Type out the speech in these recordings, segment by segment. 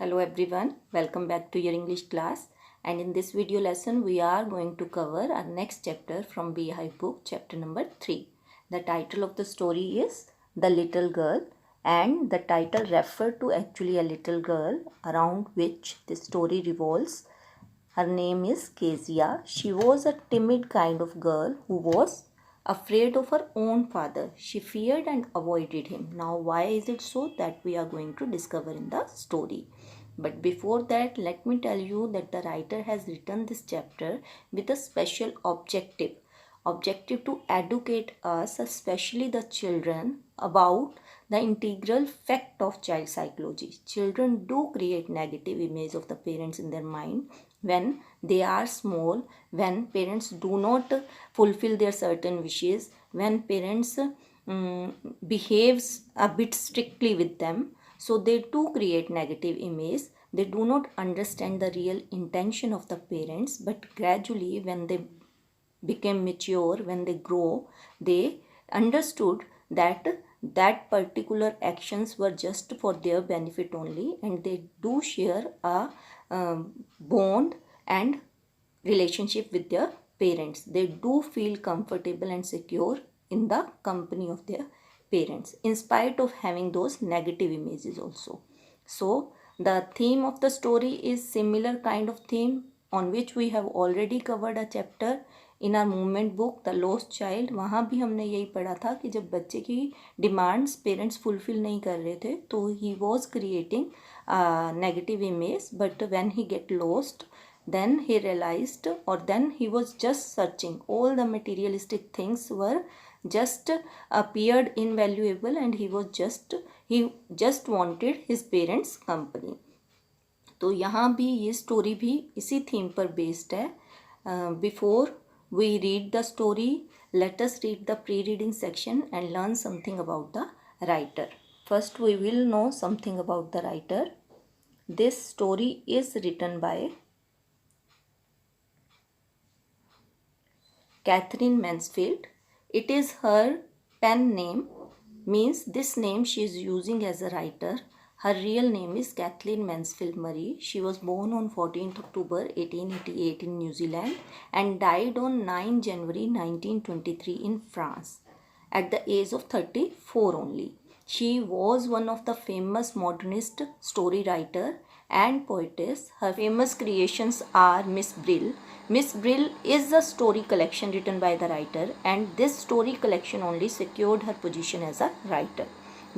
Hello everyone, welcome back to your English class, and in this video lesson we are going to cover our next chapter from Beehive book, chapter number 3. The title of the story is The Little Girl, and the title refer to actually a little girl around which the story revolves. Her name is Kezia. She was a timid kind of girl who was afraid of her own father. She feared and avoided him. Now, why is it so? That we are going to discover in the story. But before that, let me tell you that the writer has written this chapter with a special objective to educate us, especially the children, about the integral fact of child psychology. Children do create negative image of the parents in their mind when they are small, when parents do not fulfill their certain wishes, when parents behaves a bit strictly with them. So they do create negative image. They do not understand the real intention of the parents, but gradually when they became mature, when they grow, they understood that that particular actions were just for their benefit only, and they do share a bond and relationship with their parents. They do feel comfortable and secure in the company of their parents in spite of having those negative images also. So the theme of the story is similar kind of theme on which we have already covered a chapter in are movement book the lost child. वहाँ भी हमने यही पढ़ा था कि जब बच्चे की डिमांड्स पेरेंट्स फुलफिल नहीं कर रहे थे तो he was creating negative image, but when he get lost then he realized, or then he was just searching, all the materialistic things were just appeared invaluable, and he just wanted his parents company. तो यहाँ भी ये story भी इसी theme पर based है. Before we read the story, let us read the pre-reading section and learn something about the writer. First we will know something about the writer. This story is written by Katherine Mansfield. It is her pen name, means this name she is using as a writer. Her real name is Kathleen Mansfield Murray. She was born on 14th October 1888 in New Zealand and died on 9 January 1923 in France at the age of 34 only. She was one of the famous modernist story writer and poetess. Her famous creations are Miss Brill. Miss Brill is a story collection written by the writer, and this story collection only secured her position as a writer.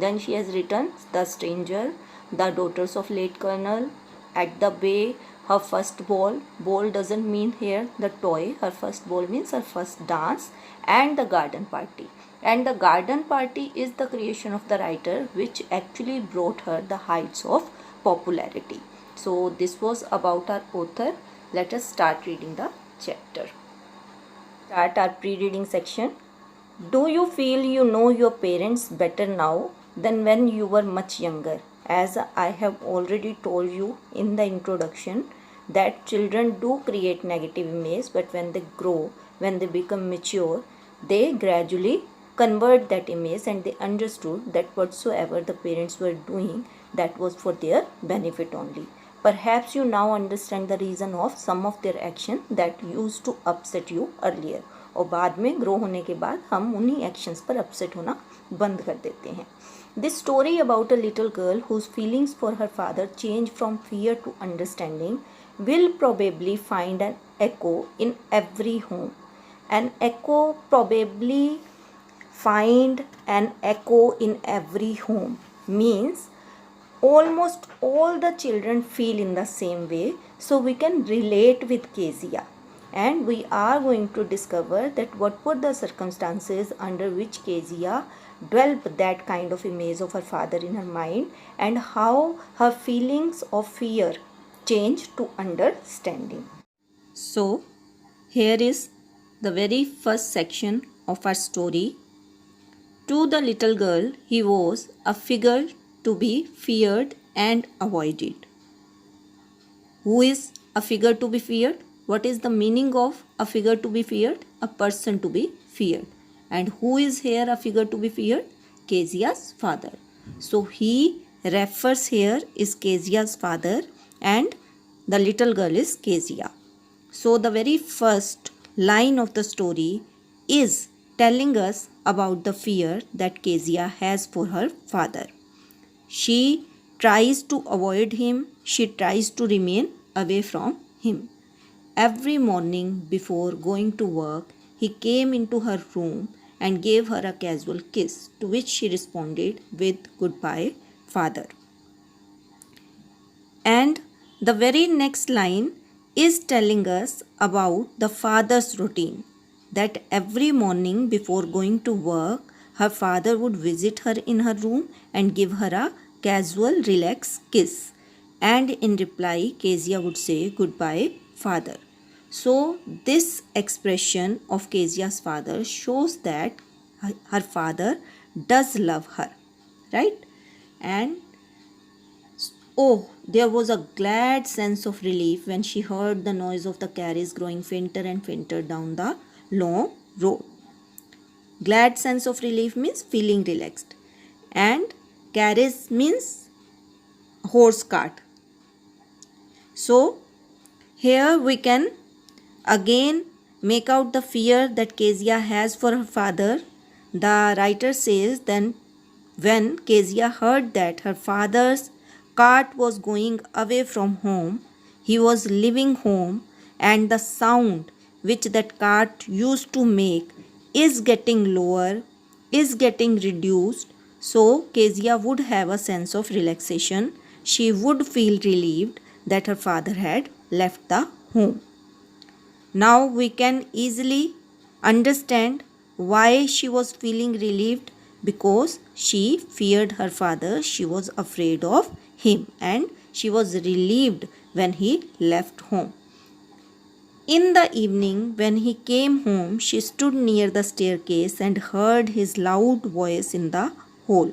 Then she has written The Stranger, The Daughters of Late Colonel, At the Bay, Her First Ball. Ball doesn't mean here the toy. Her first ball means her first dance, and The Garden Party. And The Garden Party is the creation of the writer, which actually brought her the heights of popularity. So this was about our author. Let us start reading the chapter. Start our pre-reading section. Do you feel you know your parents better now than when you were much younger? As I have already told you in the introduction, that children do create negative image, but when they grow, when they become mature, they gradually convert that image, and they understood that whatsoever the parents were doing, that was for their benefit only. Perhaps you now understand the reason of some of their action that used to upset you earlier. और बाद में grow होने के बाद हम उन्हीं actions पर upset होना बंद कर देते हैं. This story about a little girl whose feelings for her father change from fear to understanding will probably find an echo in every home. An echo probably find an echo in every home means almost all the children feel in the same way, so we can relate with Kezia. And we are going to discover that what were the circumstances under which Kezia developed that kind of image of her father in her mind, and how her feelings of fear changed to understanding. So here is the very first section of our story. To the little girl, he was a figure to be feared and avoided. Who is a figure to be feared? What is the meaning of a figure to be feared? A person to be feared. And who is here a figure to be feared? Kezia's father. So he refers here is Kezia's father and the little girl is Kezia. So the very first line of the story is telling us about the fear that Kezia has for her father. She tries to avoid him, she tries to remain away from him. Every morning before going to work, he came into her room and gave her a casual kiss, to which she responded with "Goodbye, father." And the very next line is telling us about the father's routine, that every morning before going to work, her father would visit her in her room and give her a casual, relaxed kiss. And in reply, Kezia would say, "Goodbye, father." So, this expression of Kezia's father shows that her father does love her, right? And oh, there was a glad sense of relief when she heard the noise of the carriage growing fainter and fainter down the long road. Glad sense of relief means feeling relaxed. And carriage means horse cart. So, here we can again make out the fear that Kezia has for her father. The writer says then when Kezia heard that her father's cart was going away from home, he was leaving home, and the sound which that cart used to make is getting lower, is getting reduced, so Kezia would have a sense of relaxation. She would feel relieved that her father had left the home. Now we can easily understand why she was feeling relieved, because she feared her father, she was afraid of him, and she was relieved when he left home. In the evening, when he came home, she stood near the staircase and heard his loud voice in the hall.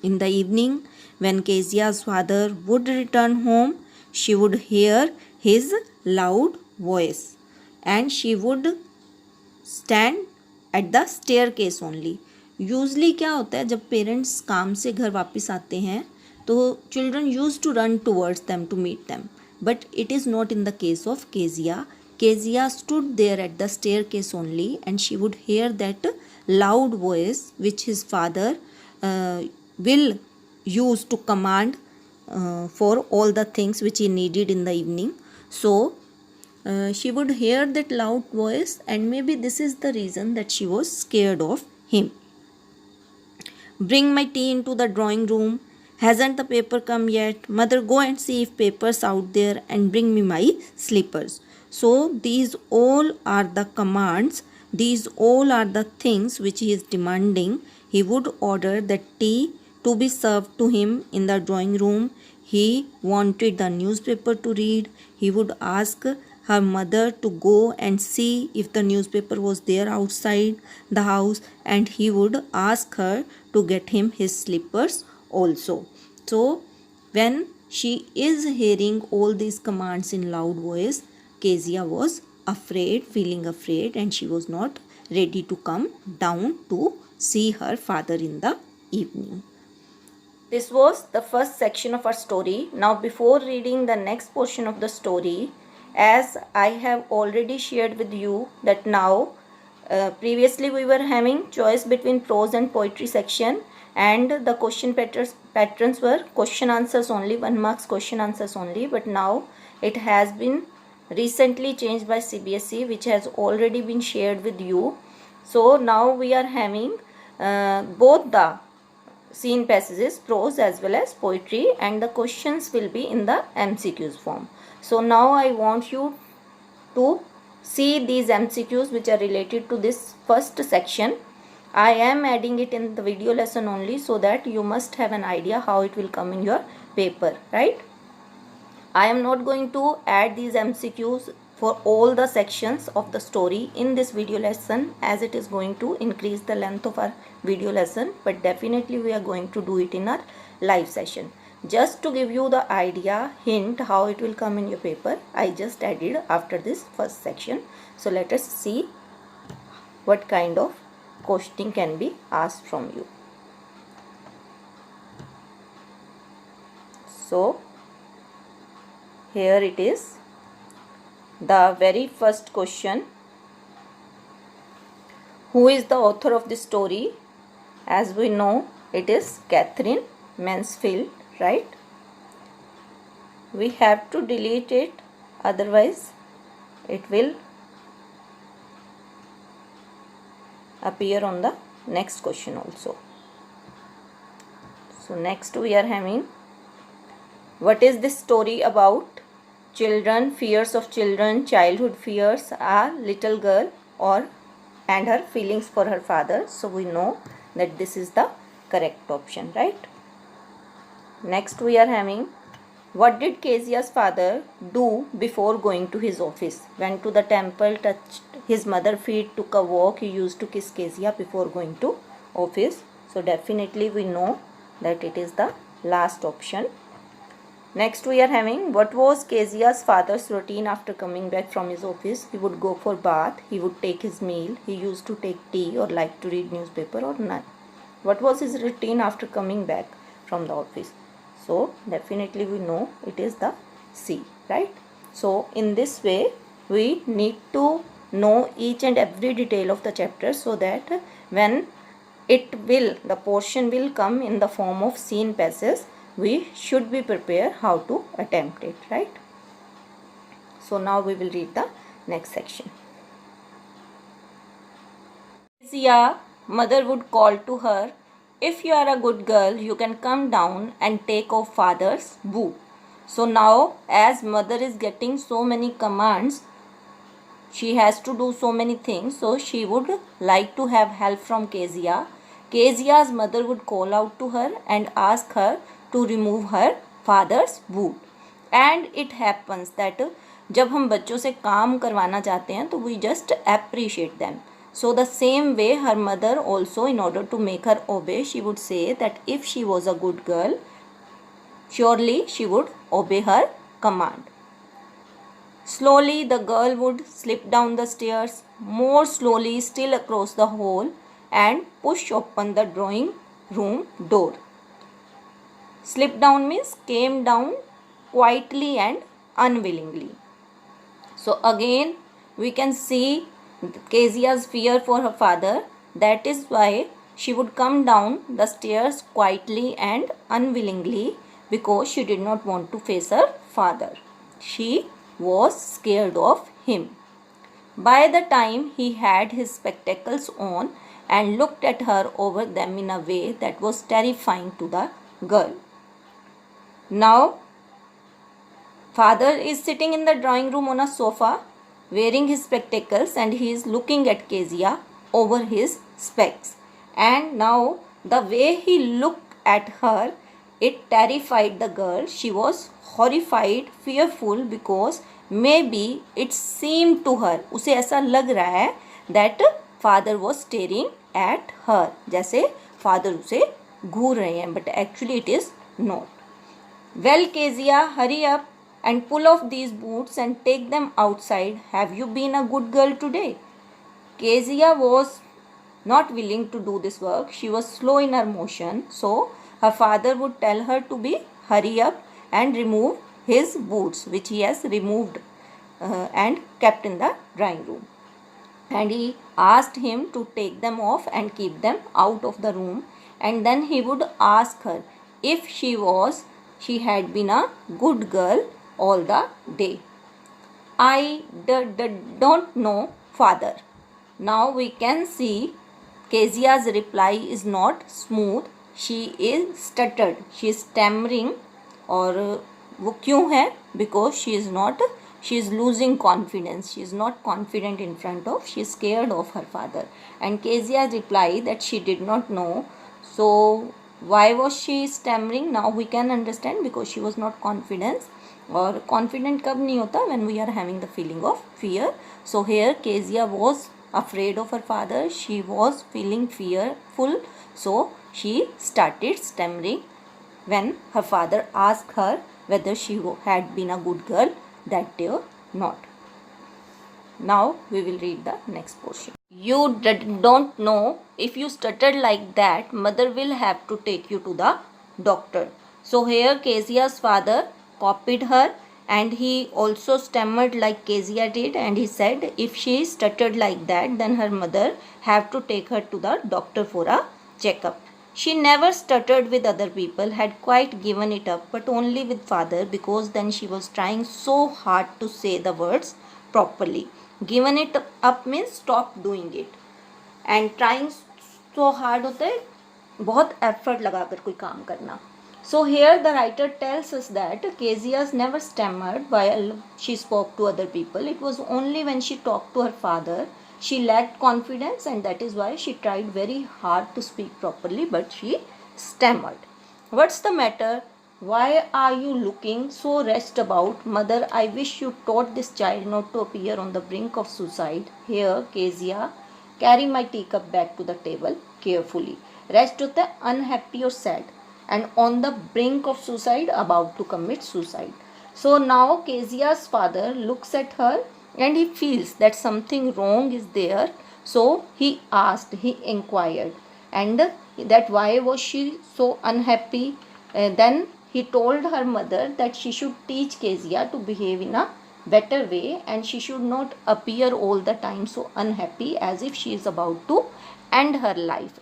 In the evening, when Kezia's father would return home, she would hear his loud voice and she would stand at the staircase only. Usually क्या होता है, जब parents काम से घर वापस आते हैं तो children used to run towards them to meet them, but it is not in the case of Kezia. Kezia stood there at the staircase only and she would hear that loud voice which his father will use to command for all the things which he needed in the evening. So she would hear that loud voice, and maybe this is the reason that she was scared of him. Bring my tea into the drawing room. Hasn't the paper come yet? Mother, go and see if paper's out there and bring me my slippers. So these all are the commands. These all are the things which he is demanding. He would order the tea to be served to him in the drawing room. He wanted the newspaper to read. He would ask her mother to go and see if the newspaper was there outside the house, and he would ask her to get him his slippers also. So when she is hearing all these commands in loud voice, Kezia was afraid, feeling afraid, and she was not ready to come down to see her father in the evening. This was the first section of our story. Now before reading the next portion of the story, as I have already shared with you that now previously we were having choice between prose and poetry section, and the question patterns were question answers only, 1 marks question answers only, but now it has been recently changed by CBSE, which has already been shared with you. So now we are having both the scene passages, prose as well as poetry, and the questions will be in the MCQs form. So now I want you to see these MCQs which are related to this first section. I am adding it in the video lesson only, so that you must have an idea how it will come in your paper, right? I am not going to add these MCQs for all the sections of the story in this video lesson, as it is going to increase the length of our video lesson, but definitely we are going to do it in our live session. Just to give you the idea, hint how it will come in your paper, I just added after this first section. So let us see what kind of questioning can be asked from you. So here it is, the very first question. Who is the author of this story? As we know, it is Katherine Mansfield, right? We have to delete it, otherwise it will appear on the next question also. So next we are having, what is this story about? Children, fears of children, childhood fears, a little girl and her feelings for her father. So we know that this is the correct option, right? Next we are having, what did Kezia's father do before going to his office? Went to the temple, touched his mother's feet, took a walk. He used to kiss Kezia before going to office. So definitely we know that it is the last option. Next we are having, what was Kezia's father's routine after coming back from his office? He would go for bath, he would take his meal, he used to take tea or like to read newspaper or none. What was his routine after coming back from the office? So definitely we know it is the C, right? So in this way we need to know each and every detail of the chapter, so that when the portion will come in the form of scene passages, we should be prepared how to attempt it, right? So now we will read the next section. Kezia, mother would call to her, if you are a good girl, you can come down and take off father's boot. So now, as mother is getting so many commands, she has to do so many things, so she would like to have help from Kezia. Kezia's mother would call out to her and ask her to remove her father's boot. And it happens that जब हम बच्चों से काम करवाना चाहते हैं तो we just appreciate them. So the same way her mother also, in order to make her obey, she would say that if she was a good girl, surely she would obey her command. Slowly the girl would slip down the stairs, more slowly still across the hall, and push open the drawing room door. Slip down means came down quietly and unwillingly. So again we can see Kezia's fear for her father. That is why she would come down the stairs quietly and unwillingly, because she did not want to face her father. She was scared of him. By the time he had his spectacles on and looked at her over them in a way that was terrifying to the girl. Now, father is sitting in the drawing room on a sofa, wearing his spectacles, and he is looking at Kezia over his specs. And now the way he looked at her, it terrified the girl. She was horrified, fearful, because maybe it seemed to her, उसे ऐसा लग रहा है that father was staring at her, जैसे father उसे घूर रहे हैं, but actually it is not. Well, Kezia, hurry up and pull off these boots and take them outside. Have you been a good girl today? Kezia was not willing to do this work. She was slow in her motion, so her father would tell her to be hurry up and remove his boots, which he has removed and kept in the drawing room. And he asked him to take them off and keep them out of the room. And then he would ask her if she had been a good girl all the day. I don't know, father. Now we can see Kezia's reply is not smooth. She is stuttered. She is stammering. और वो क्यों है? Because she is losing confidence. She is not confident in front of. She is scared of her father. And Kezia replied that she did not know. So why was she stammering? Now we can understand, because she was not confident. और confident कब नहीं होता? When we are having the feeling of fear. So here Kezia was afraid of her father. She was feeling fearful. So she started stammering when her father asked her whether she had been a good girl that day or not. Now we will read the next portion. You don't know, if you stuttered like that, mother will have to take you to the doctor. So here Kezia's father copied her, and he also stammered like Kezia did, and he said if she stuttered like that, then her mother have to take her to the doctor for a checkup. She never stuttered with other people, had quite given it up, but only with father, because then she was trying so hard to say the words properly. Given it up means stop doing it, and trying so hard होता है बहुत effort लगाकर कोई काम करना. So here the writer tells us that Kezia never stammered while she spoke to other people. It was only when she talked to her father she lacked confidence, and that is why she tried very hard to speak properly, but she stammered. What's the matter? Why are you looking so rest about? Mother, I wish you taught this child not to appear on the brink of suicide. Here, Kezia, carry my teacup back to the table carefully. Rest होता है unhappy or sad, and on the brink of suicide, about to commit suicide. So now Kezia's father looks at her and he feels that something wrong is there. So he asked, he inquired, and that why was she so unhappy. Then he told her mother that she should teach Kezia to behave in a better way, and she should not appear all the time so unhappy as if she is about to end her life.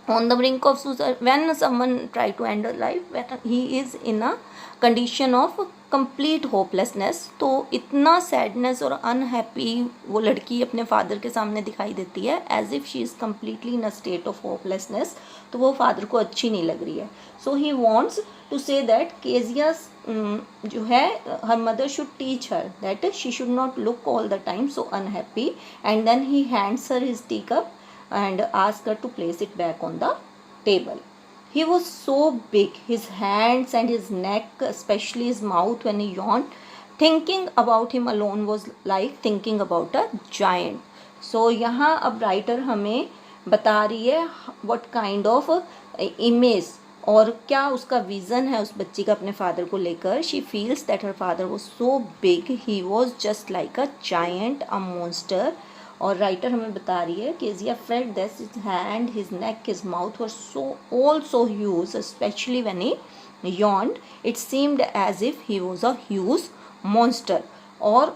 On the brink of suicide, when someone try to end her life, when he is in a condition of complete hopelessness, तो इतना sadness और unhappy वो लड़की अपने father के सामने दिखाई देती है as if she is completely in a state of hopelessness. तो वो फादर को अच्छी नहीं लग रही है. So he wants to say that Kezia जो है her mother should teach her that she should not look all the time so unhappy, and then he hands her his tea cup and asked her to place it back on the table. He was so big, his hands and his neck, especially his mouth when he yawned. Thinking about him alone was like thinking about a giant. So यहाँ अब writer हमें बता रही है what kind of image और क्या उसका vision है उस बच्ची का अपने फादर को लेकर. She feels that her father was so big, he was just like a giant, a monster. और राइटर हमें बता रही है Kezia felt that his hand, his neck, his mouth were so also huge, especially when he yawned. It seemed as if he was a huge monster. और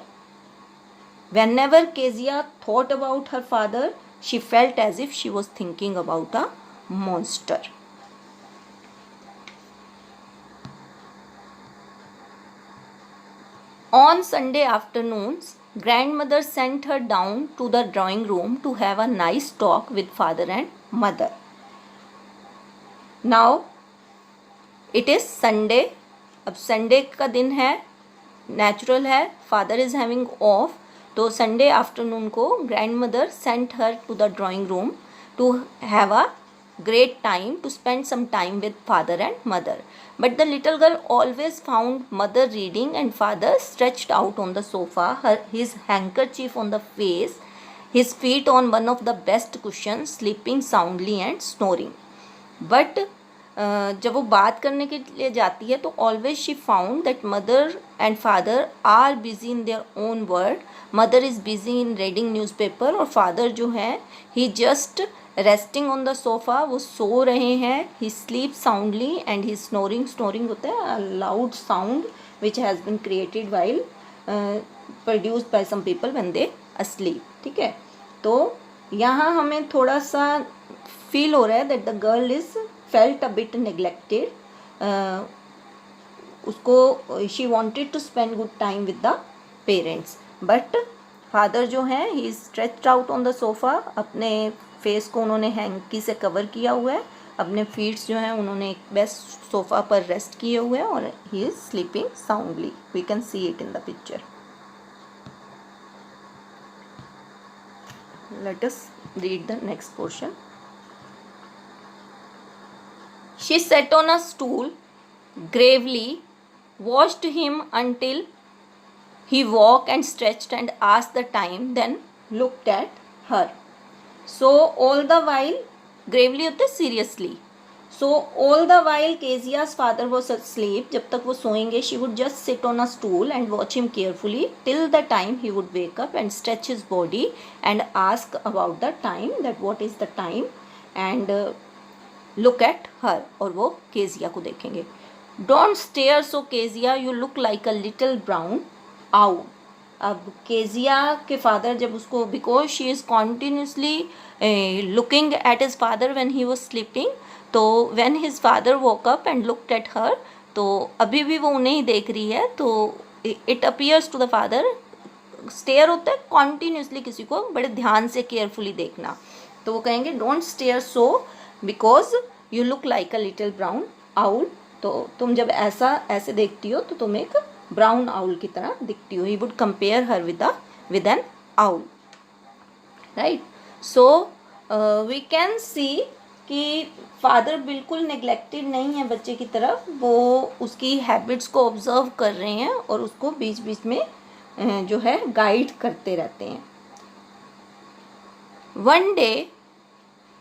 whenever Kezia thought about her father, she felt as if she was thinking about a monster. On Sunday afternoons, grandmother sent her down to the drawing room to have a nice talk with father and mother. Now it is Sunday. अब Sunday का दिन है, natural है, father is having off. तो Sunday afternoon को grand mother sent her to the drawing room to have a great time to spend some time with father and mother. But the little girl always found mother reading and father stretched out on the sofa, his handkerchief on the face, his feet on one of the best cushions, sleeping soundly and snoring. But जब वो बात करने के लिए जाती है तो always she found that mother and father are busy in their own world. Mother is busy in reading newspaper और फादर जो है he just resting on the sofa, वो सो रहे हैं. He sleep soundly and he snoring. Snoring होता है loud sound which has been created while produced by some people when they asleep. ठीक है, तो यहाँ हमें थोड़ा सा फील हो रहा है that the girl is felt a bit neglected. उसको she wanted to spend good time with the parents, but father जो है he is stretched out on the sofa. अपने फेस को उन्होंने हैंकी से कवर किया हुआ है, अपने फीट्स जो हैं उन्होंने एक बेस्ट सोफ़ा पर रेस्ट किए हुए हैं और he is sleeping soundly. We can see it in the picture. Let us read the next portion. She sat on a stool, gravely watched him until he walked and stretched and asked the time, then looked at her. So all the while, gravely होता है seriously. So all the while Kezia's father was asleep. जब तक वो सोएंगे, she would just sit on a stool and watch him carefully till the time he would wake up and stretch his body and ask about the time, that what is the time, and look at her, और वो Kezia को देखेंगे. Don't stare so Kezia, you look like a little brown owl. अब Kezia के father जब उसको, because she is continuously looking at his father when he was sleeping, तो when his father woke up and looked at her, तो अभी भी वो उन्हें ही देख रही है, तो it appears to the father, stare होता है कॉन्टीन्यूसली किसी को बड़े ध्यान से केयरफुली देखना, तो वो कहेंगे don't stare so because you look like a little brown owl, तो तुम जब ऐसे देखती हो तो तुम एक ब्राउन आउल की तरह दिखती हो। He would compare her with an owl, right. So we can see कि फादर बिल्कुल नेग्लेक्टेड नहीं है बच्चे की तरफ, वो उसकी हैबिट्स को ऑब्जर्व कर रहे हैं और उसको बीच बीच में जो है गाइड करते रहते हैं। One day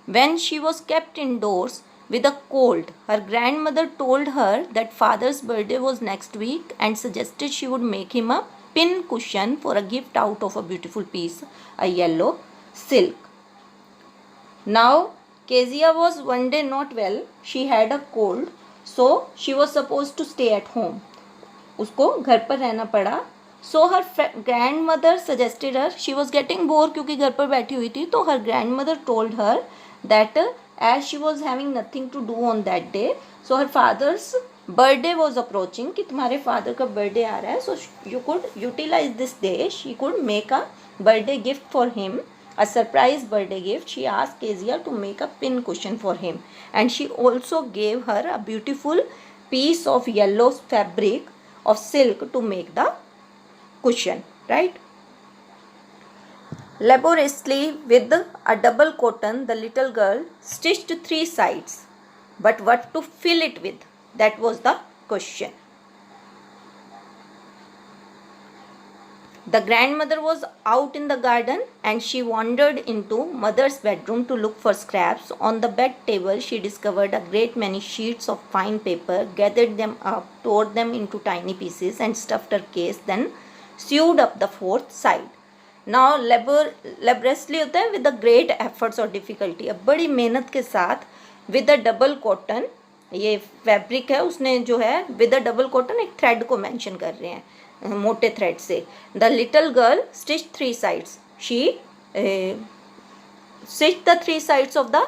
when she was kept indoors with a cold, her grandmother told her that father's birthday was next week and suggested she would make him a pin cushion for a gift out of a beautiful piece, a yellow silk. Now Kezia was one day not well, she had a cold, so she was supposed to stay at home. उसको घर पर रहना पड़ा। So her grandmother suggested her, she was getting bore क्योंकि घर पर बैठी हुई थी, तो her grandmother told her that as she was having nothing to do on that day, so her father's birthday was approaching, कि तुम्हारे father का बर्थडे आ रहा है, so you could utilize this day, she could make a birthday gift for him, a surprise birthday gift. She asked Kezia to make a pin cushion for him, and she also gave her a beautiful piece of yellow fabric of silk to make the cushion, right. Laboriously with a double cotton the little girl stitched 3 sides, but what to fill it with, that was the question. The grandmother was out in the garden and she wandered into mother's bedroom to look for scraps. On the bed table she discovered a great many sheets of fine paper, gathered them up, tore them into tiny pieces and stuffed her case, then sewed up the 4th side. Now laboriously होता है with a great efforts or difficulty, अब बड़ी मेहनत के साथ with a double cotton, ये fabric है, उसने जो है with a double cotton एक थ्रेड को मेंशन कर रहे हैं मोटे थ्रेड से। The little girl stitch 3 sides, she stitch the 3 sides of the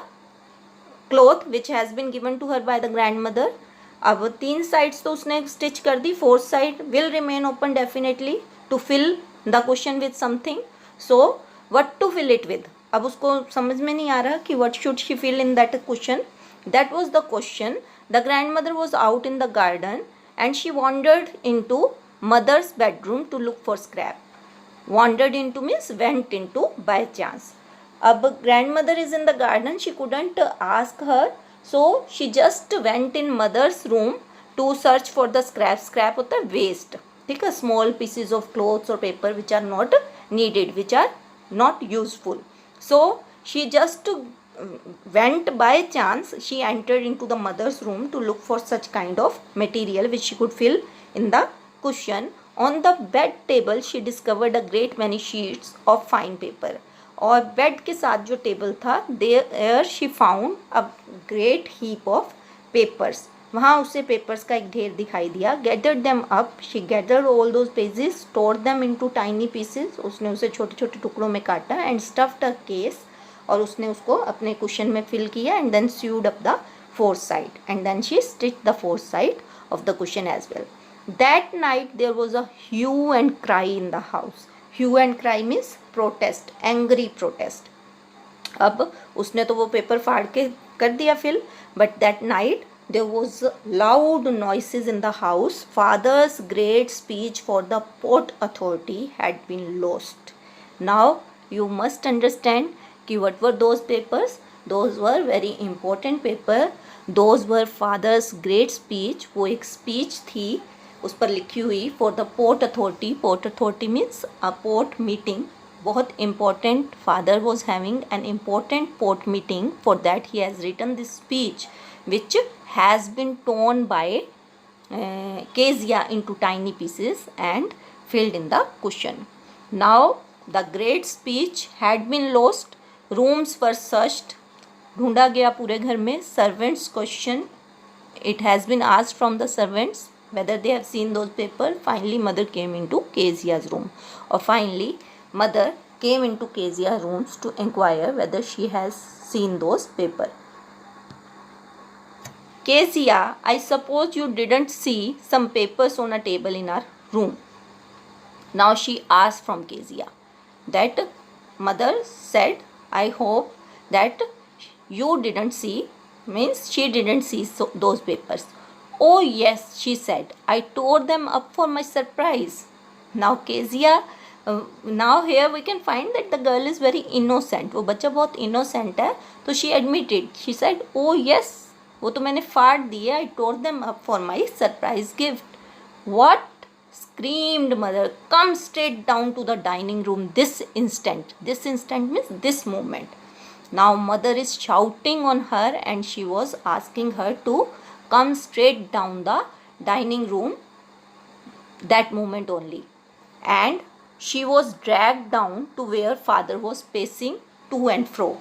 cloth which has been given to her by the grand mother. अब 3 sides तो उसने स्टिच कर दी, 4th side will remain open definitely to fill the question with something, so what to fill it with, अब उसको समझ में नहीं आ रहा कि what should she fill in that question, that was the question. The grand mother was out in the garden and she wandered in to mother's bedroom to look for scrap. Wandered into means went into by chance. अब grandmother is in the garden, she couldn't ask her, so she just went in mother's room to search for the scrap. Scrap होता है waste, ठीक है, small pieces of clothes or paper which are not needed, which are not useful. So she just went by chance, she entered into the mother's room to look for such kind of material which she could fill in the cushion. On the bed table she discovered a great many sheets of fine paper, और bed के साथ जो table था there she found a great heap of papers, वहाँ उसे papers का एक ढेर दिखाई दिया। gathered them up, she gathered all those pages, stored them into tiny pieces, उसने उसे छोटे छोटे टुकड़ों में काटा, and stuffed a case, और उसने उसको अपने कुशन में फिल किया, and then sewed up the 4th side, and then she stitched the 4th side of the cushion as well. That night there was a hue and cry in the house. Hue and cry means protest, angry protest. अब उसने तो वो paper फाड़ के कर दिया fill, but that night there was loud noises in the house. Father's great speech for the port authority had been lost. Now you must understand कि what were those papers? Those were very important paper. Those were father's great speech. वो एक speech थी उस पर लिखी हुई for the port authority. Port authority means a port meeting, बहुत important, father was having an important port meeting, for that he has written this speech which has been torn by Kezia into tiny pieces and filled in the cushion. Now the great speech had been lost, rooms were searched, ढूंढा गया पूरे घर में, servants question it has been asked from the servants whether they have seen those papers. Finally, mother came into Kezia's room, or finally, mother came into Kezia's rooms to inquire whether she has seen those papers. Kezia, I suppose you didn't see some papers on a table in our room. Now she asked from Kezia. That mother said, I hope that you didn't see, means she didn't see those papers. Oh yes, she said, I tore them up for my surprise. Now Kezia, now here we can find that the girl is very innocent. वो बच्चा बहुत innocent है, तो she admitted. She said, oh yes, वो तो मैंने फाड़ दिए. I tore them up for my surprise gift. What? Screamed mother. Come straight down to the dining room this instant. This instant means this moment. Now mother is shouting on her and she was asking her to come straight down the dining room that moment only. And she was dragged down to where father was pacing to and fro.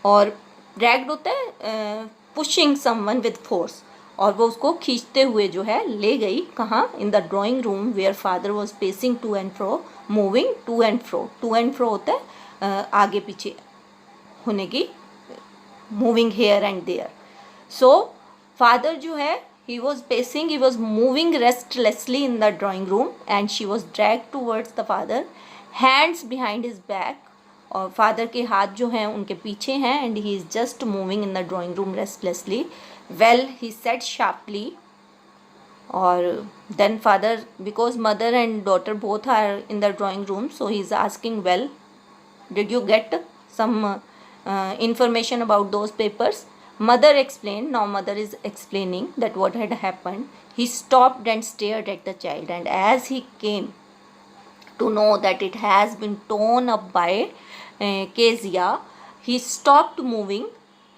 और dragged होता है pushing someone with force, और वो उसको खींचते हुए जो है ले गई कहाँ, in the drawing room where father was pacing to and fro, moving to and fro. To and fro होता है आगे पीछे होने की, moving here and there. So father जो है he was pacing, he was moving restlessly in the drawing room and she was dragged towards the father, hands behind his back. और father के हाथ जो हैं उनके पीछे हैं and he is just moving in the drawing room restlessly. Well, he said sharply. और then father, because mother and daughter both are in the drawing room, so he is asking, well, did you get some information about those papers? Mother explained. Now mother is explaining that what had happened. He stopped and stared at the child, and as he came to know that it has been torn up by Kezia, he stopped moving,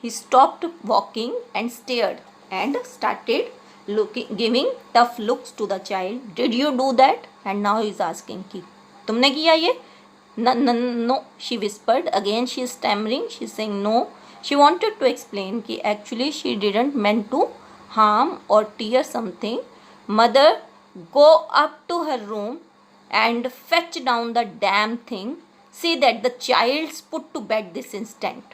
he stopped walking and stared and started giving tough looks to the child. Did you do that? And now he is asking कि तुमने किया ये? No, she whispered. Again she is stammering. She is saying no. She wanted to explain कि actually she didn't meant to harm or tear something. Mother, go up to her room and fetch down the damn thing. See that the child's put to bed this instant.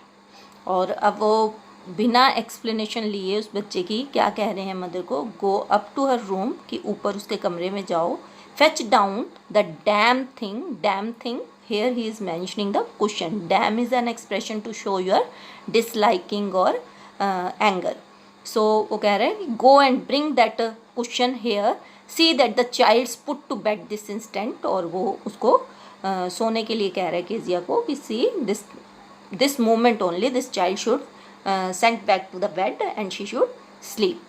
और अब वो बिना explanation लिए उस बच्चे की क्या कह रहे हैं मदर को, go up to her room, कि ऊपर उसके कमरे में जाओ, fetch down the damn thing. Damn thing, here he is mentioning the cushion. Damn is an expression to show your disliking or anger. So वो कह रहे हैं कि go and bring that cushion here. See that the child's put to bed this instant. और वो उसको सोने के लिए कह रहे हैं केजिया को कि see this moment only this child should sent back to the bed and she should sleep.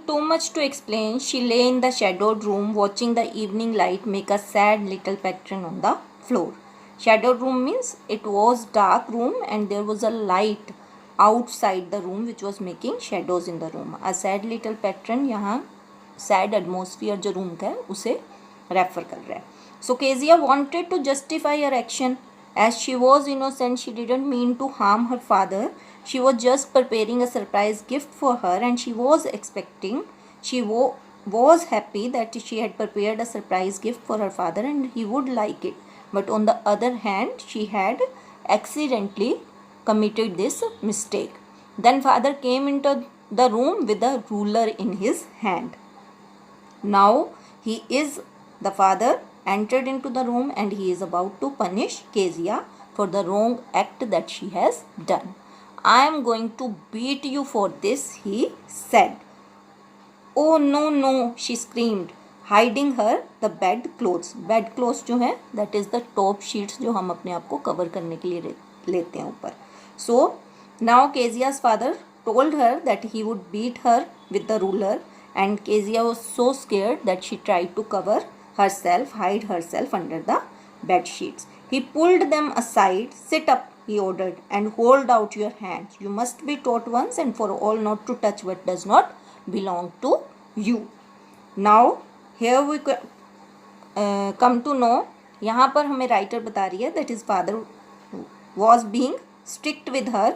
Too much to explain, she lay in the shadowed room watching the evening light make a sad little pattern on the floor. Shadowed room means it was dark room and there was a light outside the room which was making shadows in the room. A sad little pattern, यहाँ sad atmosphere जो room का है उसे refer कर रहा है. So Kezia wanted to justify her action. As she was innocent, she didn't mean to harm her father. She was just preparing a surprise gift for her and she was expecting, she was happy that she had prepared a surprise gift for her father and he would like it. But on the other hand, she had accidentally committed this mistake. Then father came into the room with a ruler in his hand. Now the father entered into the room and he is about to punish Kezia for the wrong act that she has done. I am going to beat you for this, he said. Oh no, no, she screamed, hiding her the bed clothes. Bed clothes जो है, that is the top sheets जो हम अपने आप को cover करने के लिए लेते हैं ऊपर. So now Kezia's father told her that he would beat her with the ruler and Kezia was so scared that she tried to cover herself, hide herself under the bed sheets. He pulled them aside. Sit up, he ordered, and hold out your hands. You must be taught once and for all not to touch what does not belong to you. Now here we come to know, यहाँ पर हमें writer बता रही है that his father was being strict with her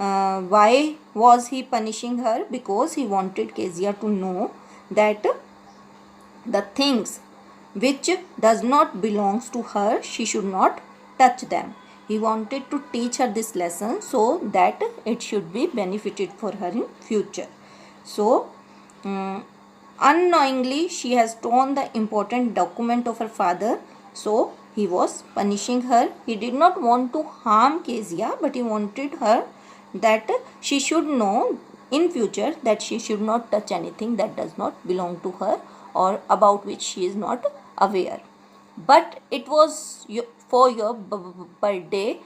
why was he punishing her? Because he wanted Kezia to know that the things which does not belongs to her, she should not touch them. He wanted to teach her this lesson so that it should be benefited for her in future. So unknowingly she has torn the important document of her father, so he was punishing her. He did not want to harm Kezia, but he wanted her that she should know in future that she should not touch anything that does not belong to her or about which she is not aware. But it was for your birthday.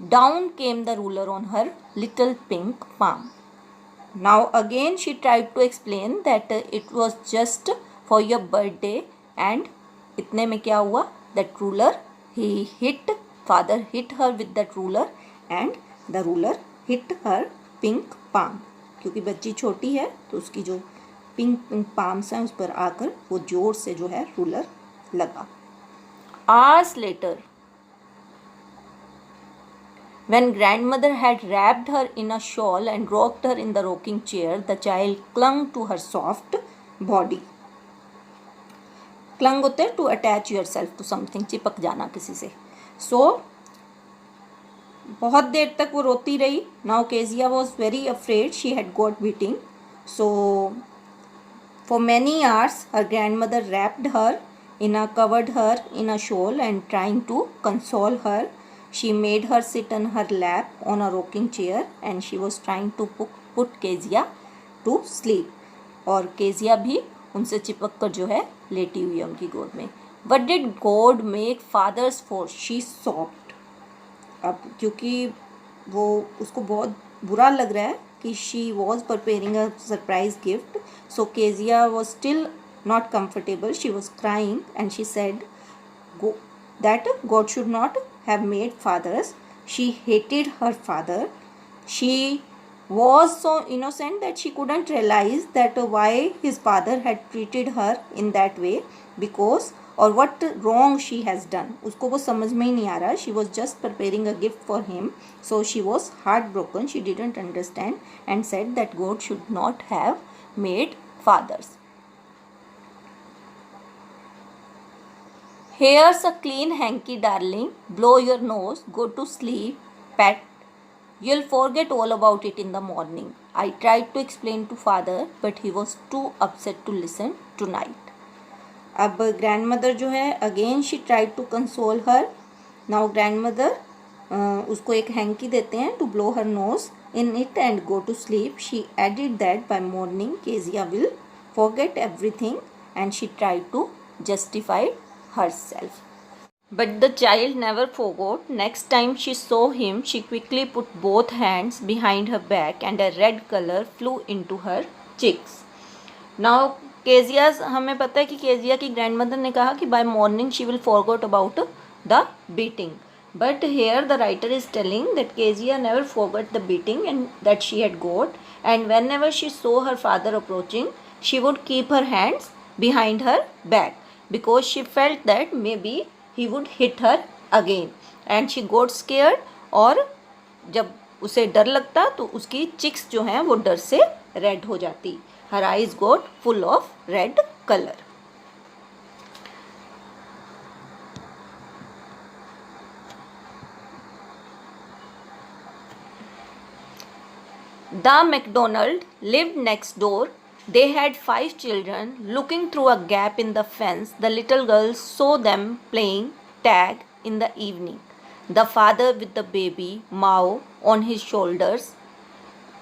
Down came the ruler on her little pink palm. Now again she tried to explain that it was just for your birthday, and itne mein kya hua, that ruler, he hit, father hit her with that ruler and the ruler hit her pink palm. क्योंकि बच्ची छोटी है तो उसकी जो pink palms हैं उस पर आकर वो जोर से जो है रूलर लगा. Hours later, when grandmother had wrapped her in a shawl and rocked her in the rocking chair, the child clung to her soft body. Clung होते हैं to attach yourself to something, चिपक जाना किसी से. So बहुत देर तक वो रोती रही. Now Kezia was very afraid she had got beating. So for many hours her grandmother wrapped her covered her in a shawl and trying to console her. She made her sit on her lap on a rocking chair and she was trying to put Kezia to sleep. और Kezia भी उनसे चिपक कर जो है लेटी हुई है उनकी गोद में. What did God make fathers for? She sobbed. अब क्योंकि वो उसको बहुत बुरा लग रहा है कि she was preparing a surprise gift, so Kezia was still not comfortable. She was crying and she said that God should not have made fathers. She hated her father. She was so innocent that she couldn't realize that why his father had treated her in that way, because or what wrong she has done. उसको वो समझ में ही नहीं आ रहा. She was just preparing a gift for him, so she was heartbroken. She didn't understand and said that God should not have made fathers. Here's a clean hanky, darling. Blow your nose. Go to sleep. Pet. You'll forget all about it in the morning. I tried to explain to father, but he was too upset to listen tonight. अब grandmother जो है again she tried to console her. Now grandmother उसको एक hanky देते हैं to blow her nose in it and go to sleep. She added that by morning Kezia will forget everything, and she tried to justify herself. But the child never forgot. Next time she saw him, she quickly put both hands behind her back and a red color flew into her cheeks. Now Kezia, हमें पता है कि Kezia की grandmother ने कहा कि by morning she will forget about the beating. But here the writer is telling that Kezia never forgot the beating and that she had got, and whenever she saw her father approaching, she would keep her hands behind her back because she felt that maybe he would hit her again, and she got scared. और जब उसे डर लगता तो उसकी chicks जो हैं वो डर से रेड हो जाती. Her eyes got full of red color. The McDonald lived next door. They had 5 children. Looking through a gap in the fence, the little girls saw them playing tag in the evening. The father with the baby, Mao, on his shoulders.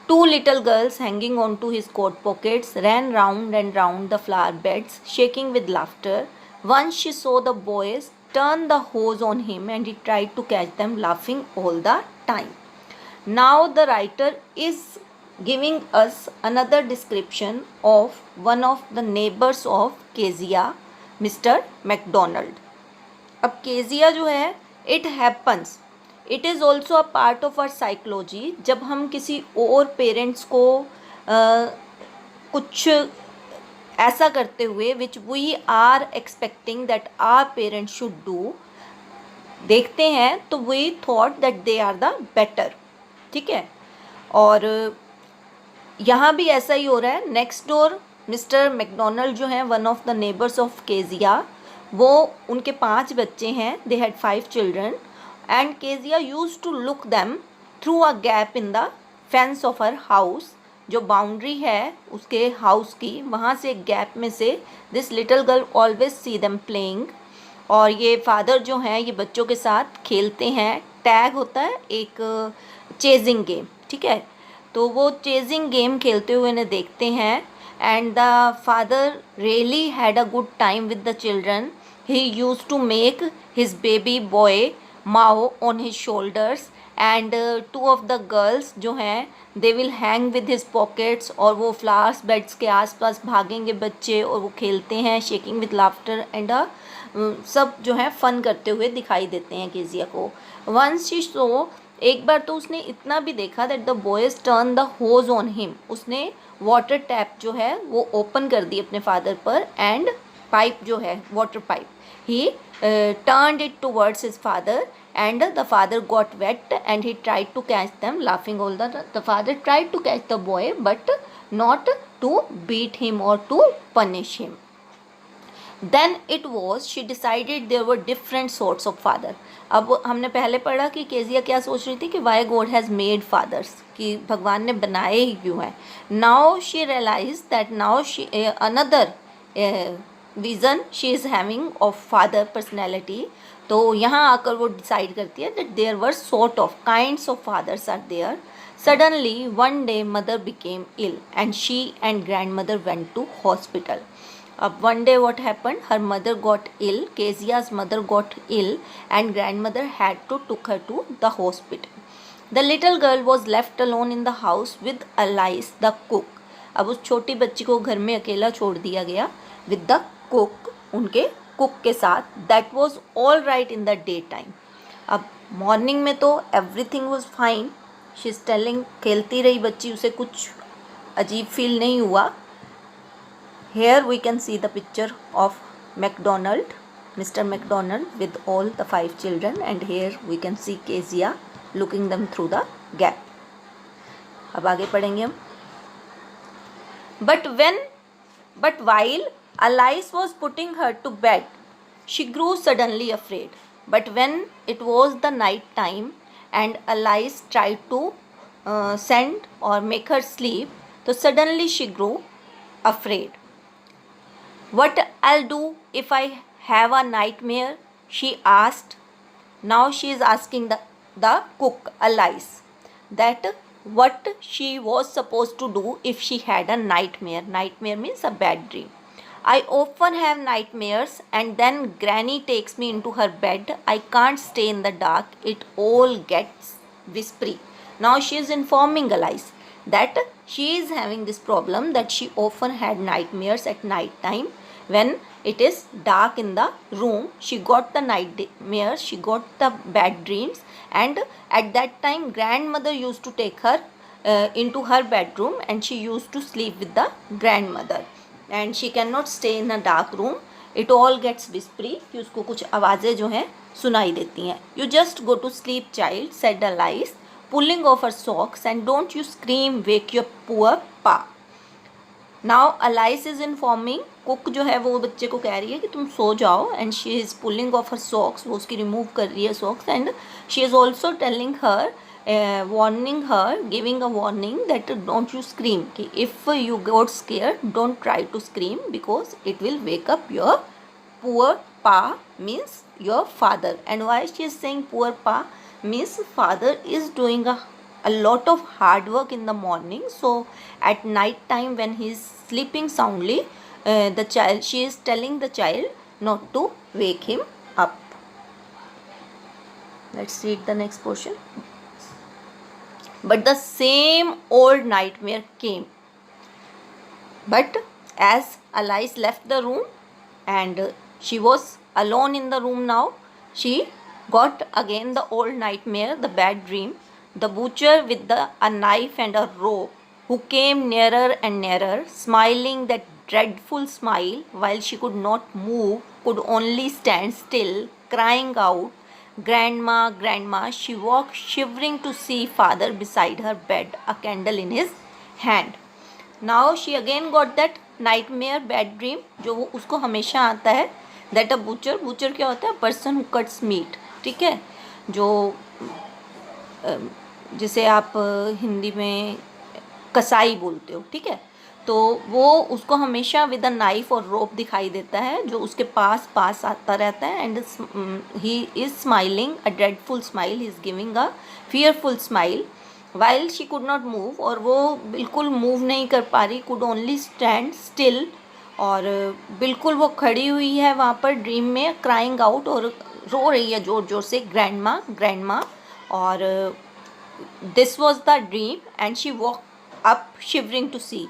2 little girls hanging onto his coat pockets ran round and round the flower beds, shaking with laughter. Once she saw the boys turn the hose on him and he tried to catch them, laughing all the time. Now the writer is giving us another description of one of the neighbors of Kezia, Mr. McDonald. अब Kezia जो है, it happens, it is also a part of our psychology. जब हम किसी और parents को कुछ ऐसा करते हुए which we are expecting that our parents should do देखते हैं तो we thought that they are the better. ठीक है. और यहाँ भी ऐसा ही हो रहा है। नेक्स्ट डोर मिस्टर मैकडोनल्ड जो हैं, one of the neighbours of Kezia, वो उनके 5 बच्चे हैं, they had 5 children and Kezia used to look them through a gap in the fence of her house. जो बाउंड्री है उसके हाउस की, वहाँ से एक गैप में से this little girl always see them playing. और ये फादर जो हैं ये बच्चों के साथ खेलते हैं। टैग होता है एक चेजिंग गेम, ठीक है, तो वो चेजिंग गेम खेलते हुए इन्हें देखते हैं। And the father really had a good time with the children. He used to make his baby boy माओ on his shoulders and 2 of the girls जो हैं they will hang with his pockets. और वो flowers beds के आसपास भागेंगे बच्चे और वो खेलते हैं, शेकिंग विद लाफ्टर एंड सब जो है फन करते हुए दिखाई देते हैं केजिया को। वंस शी सो, एक बार तो उसने इतना भी देखा that the boys turn the hose on him. उसने वाटर टैप जो है वो ओपन कर दी अपने फादर पर एंड पाइप जो है water pipe he turned it towards his father and the father got wet and he tried to catch them laughing all the father tried to catch the boy but not to beat him or to punish him. Then it was she decided there were different sorts of father. अब हमने पहले पढ़ा कि Kezia क्या सोच रही थी कि why God has made fathers, कि भगवान ने बनाए ही क्यों हैं. Now she realized that now she another vision she is having of father personality. तो यहाँ आकर वो डिसाइड करती है that there were sort of kinds of fathers are there. Suddenly one day mother became ill and she and grandmother went to hospital. One day what happened, her mother got ill, Kezia's mother got ill and grandmother had to took her to the hospital. The little girl was left alone in the house with Alice the cook. अब उस छोटी बच्ची को घर में अकेला छोड़ दिया गया with the cook, उनके कुक के साथ. That was all right in the daytime. अब मॉर्निंग में तो everything was fine. She is telling, खेलती रही बच्ची, उसे कुछ अजीब फील नहीं हुआ. Here we can see the picture of MacDonald, Mr. MacDonald with all the 5 children, and here we can see Kezia looking them through the gap. अब आगे पढ़ेंगे हम. But while Alice was putting her to bed, she grew suddenly afraid. But when it was the night time and Alice tried to send or make her sleep, so suddenly she grew afraid. What I'll do if I have a nightmare? She asked. Now she is asking the cook, Alice, that what she was supposed to do if she had a nightmare. Nightmare means a bad dream. I often have nightmares and then Granny takes me into her bed. I can't stay in the dark. It all gets whispery. Now she is informing Alice that she is having this problem, that she often had nightmares at night time when it is dark in the room. She got the nightmares, she got the bad dreams, and at that time grandmother used to take her into her bedroom and she used to sleep with the grandmother and she cannot stay in a dark room. It all gets whispery, कि उसको कुछ आवाज़ें जो हैं सुनाई देती हैं. You just go to sleep child, said Alice, pulling off her socks, and don't you scream, wake your poor pa. Now Alice is informing, cook जो है वो बच्चे को कह रही है कि तुम सो जाओ, and she is pulling off her socks, वो उसकी रिमूव कर रही है socks, and she is also telling her, warning her, giving a warning that don't you scream, कि if you got scared don't try to scream because it will wake up your poor pa, means your father. And why she is saying poor pa means father is doing a lot of hard work in the morning, so at night time when he is sleeping soundly, the child, she is telling the child not to wake him up. Let's read the next portion. But the same old nightmare came. But as Alice left the room and she was alone in the room now, she got again the old nightmare, the bad dream. The butcher with a knife and a rope, who came nearer and nearer, smiling that dreadful smile while she could not move, could only stand still, crying out, Grandma, grandma, she walked shivering to see father beside her bed, a candle in his hand. Now she again got that nightmare bad dream जो वो उसको हमेशा आता है, that a butcher क्या होता है, person who cuts meat, ठीक है, जो जिसे आप हिंदी में कसाई बोलते हो, ठीक है, तो वो उसको हमेशा विद अ नाइफ और रोप दिखाई देता है जो उसके पास आता रहता है, and he is smiling a dreadful smile, he is giving a fearful smile while she could not move, और वो बिल्कुल मूव नहीं कर पा रही, कुड ओनली स्टैंड स्टिल, और बिल्कुल वो खड़ी हुई है वहाँ पर ड्रीम में, क्राइंग आउट, और रो रही है ज़ोर ज़ोर से, ग्रैंडमा ग्रैंडमा, और this was the dream and she woke up shivering to see,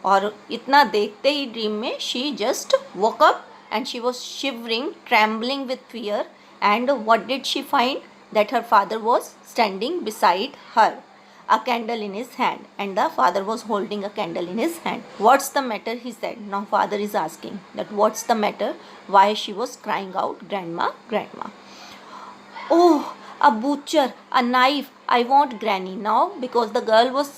और इतना देखते ही ड्रीम में she just woke up and she was shivering, trembling with fear, and what did she find, that her father was standing beside her, a candle in his hand, and the father was holding a candle in his hand. What's the matter, he said. Now father is asking that what's the matter, why she was crying out, grandma, grandma. Oh, a butcher, a knife, I want, granny. Now because the girl was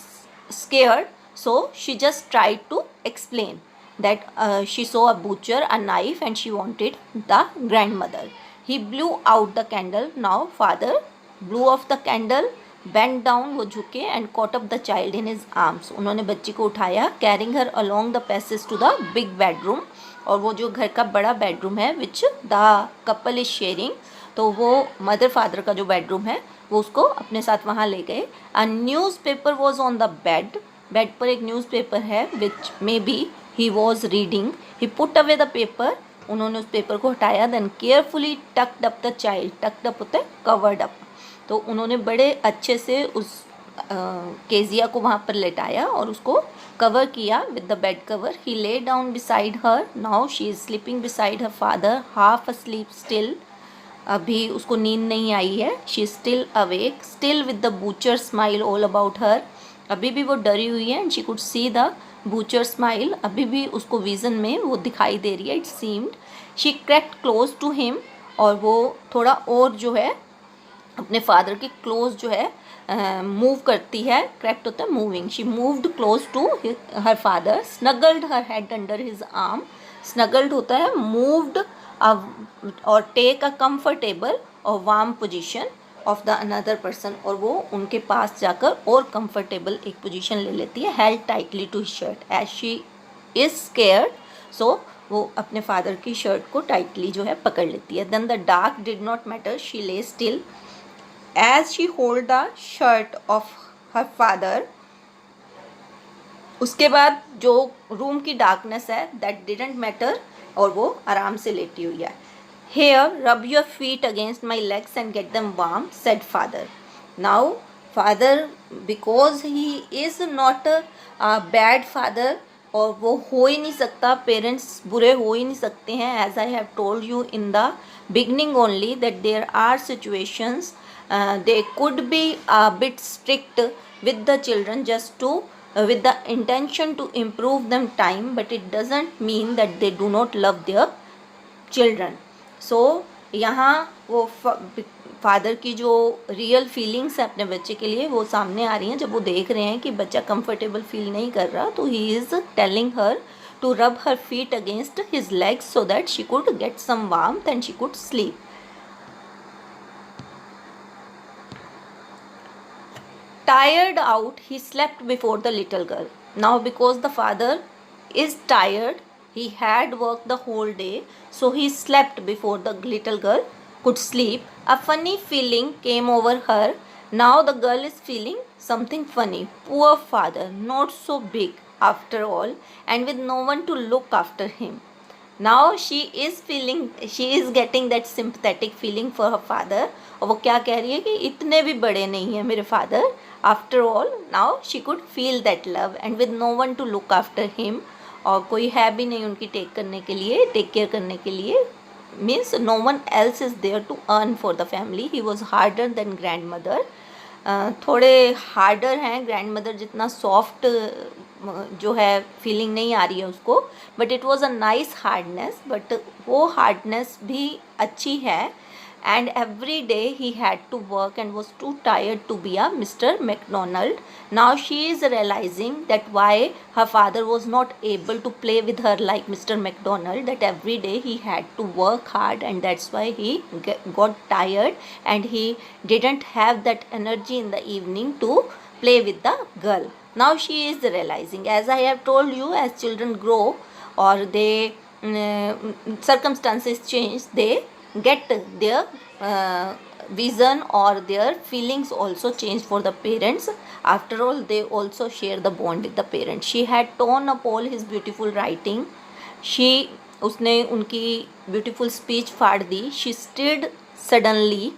scared, so she just tried to explain that she saw a butcher, a knife, and she wanted the grandmother. He blew out the candle. Now father blew off the candle, bent down, वो झुके, and caught up the child in his arms. उन्होंने बच्ची को उठाया, carrying her along the passage to the big bedroom, और वो जो घर का बड़ा बेडरूम है which the couple is sharing, तो वो मदर फादर का जो बेडरूम है वो उसको अपने साथ वहाँ ले गए. A newspaper was on the bed. Bed पर एक न्यूज़पेपर है which maybe he was reading. He put away the paper. उन्होंने उस पेपर को हटाया. Then carefully tucked up the child. Tucked up होता है कवर्ड अप. तो उन्होंने बड़े अच्छे से उस केजिया को वहाँ पर लेटाया और उसको कवर किया with the bed cover. He lay down beside her. Now she is sleeping beside her father, half asleep still. अभी उसको नींद नहीं आई है. She is still awake, still with the butcher smile all about her. अभी भी वो डरी हुई है. And she could see the butcher smile. अभी भी उसको विजन में वो दिखाई दे रही है. It seemed. She crept close to him. और वो थोड़ा और जो है अपने फादर के क्लोज जो है मूव करती है. क्रेक्ट होता है moving. She moved close to her father. Snuggled her head under his arm. Snuggled होता है मूव्ड और टेक अ कंफर्टेबल और warm position of the another person. और वो उनके पास जाकर और कंफर्टेबल एक पोजीशन ले लेती है. Held tightly to shirt as she is scared. So वो अपने फादर की शर्ट को टाइटली जो है पकड़ लेती है. Then the dark did not matter. She lay still as she hold the shirt of her father. उसके बाद जो रूम की डार्कनेस है दैट डिडंट मैटर, और वो आराम से लेटी हुई है. Here, rub your feet against my legs and get them warm, said father. Now, father, because he is not a bad father, और वो हो ही नहीं सकता, पेरेंट्स बुरे हो ही नहीं सकते हैं. As I have told you in the beginning only that there are situations they could be a bit strict with the children just to with the intention to improve them time, but it doesn't mean that they do not love their children. सो यहाँ वो father की जो real feelings है अपने बच्चे के लिए वो सामने आ रही हैं. जब वो देख रहे हैं कि बच्चा कंफर्टेबल फील नहीं कर रहा, तो he is telling her to rub her feet against his legs so that she could get some warmth and she could sleep. Tired out, he slept before the little girl. Now because the father is tired, he had worked the whole day, so he slept before the little girl could sleep. A funny feeling came over her. Now the girl is feeling something funny. Poor father, not so big after all, and with no one to look after him. Now she is getting that sympathetic feeling for her father. और वो क्या कह रही है कि इतने भी बड़े नहीं हैं मेरे father. After all now she could feel that love and with no one to look after him. और कोई है भी नहीं उनकी टेक केयर करने के लिए. Means no one else is there to earn for the family. He was harder than grand mother. थोड़े हार्डर हैं. ग्रैंड मदर जितना सॉफ्ट जो है फीलिंग नहीं आ रही है उसको. But it was a nice hardness. But वो हार्डनेस भी अच्छी है. and every day he had to work and was too tired to be a Mr. McDonald. Now she is realizing that why her father was not able to play with her like Mr. McDonald, that every day he had to work hard, and that's why he got tired and he didn't have that energy in the evening to play with the girl. Now she is realizing, as I have told you, as children grow or they circumstances change, they get their vision or their feelings also change for the parents. After all, they also share the bond with the parents. She had torn up all his beautiful writing. उसने उनकी beautiful speech फाड़ दी. She स्टिड suddenly,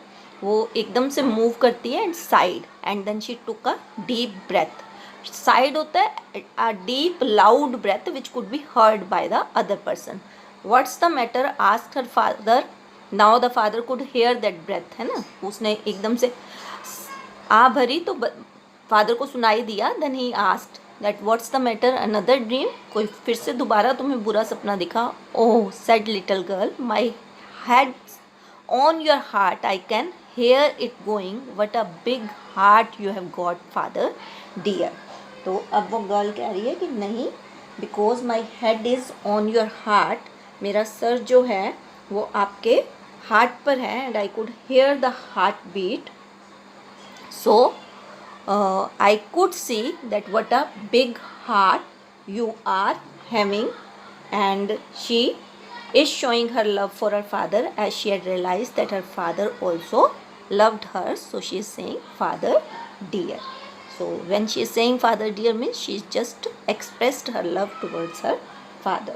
वो एकदम से move करती है, and side, and then she took a deep breath. Side होता है a deep loud breath which could be heard by the other person. What's the matter asked her father. Now the father could hear that breath, है ना. उसने एकदम से आ भरी तो father को सुनाई दिया. Then he asked that what's the matter, another dream, कोई फिर से दोबारा तुम्हें बुरा सपना दिखा. Oh said little girl, my head on your heart, I can hear it going. What a big heart you have got father dear. तो अब वो गर्ल कह रही है कि नहीं, because my head is on your heart, मेरा सर जो है वो आपके हार्ट पर है, and I could hear the heart beat. So I could see that what a big heart you are having, and she is showing her love for her father as she had realized that her father also loved her. So she is saying father dear. So when she is saying father dear means she just expressed her love towards her father.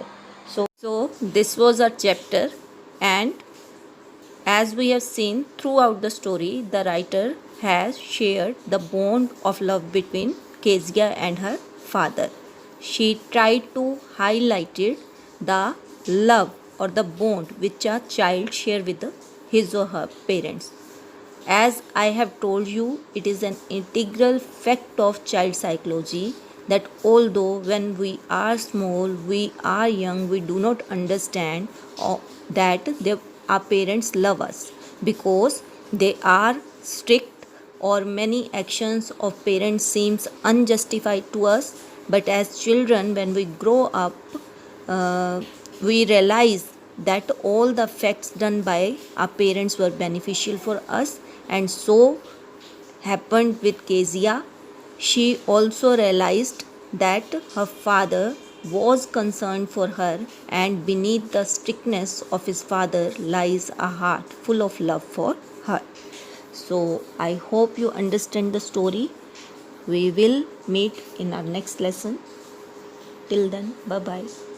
So this was our chapter, and as we have seen throughout the story, the writer has shared the bond of love between Kezia and her father. She tried to highlight the love or the bond which a child share with his or her parents. As I have told you, it is an integral fact of child psychology that although when we are small, we are young, we do not understand that our parents love us because they are strict, or many actions of parents seems unjustified to us. But as children, when we grow up, we realize that all the facts done by our parents were beneficial for us, and so happened with Kezia. She also realized that her father was concerned for her, and beneath the strictness of his father lies a heart full of love for her. So I hope you understand the story. We will meet in our next lesson. Till then, bye bye.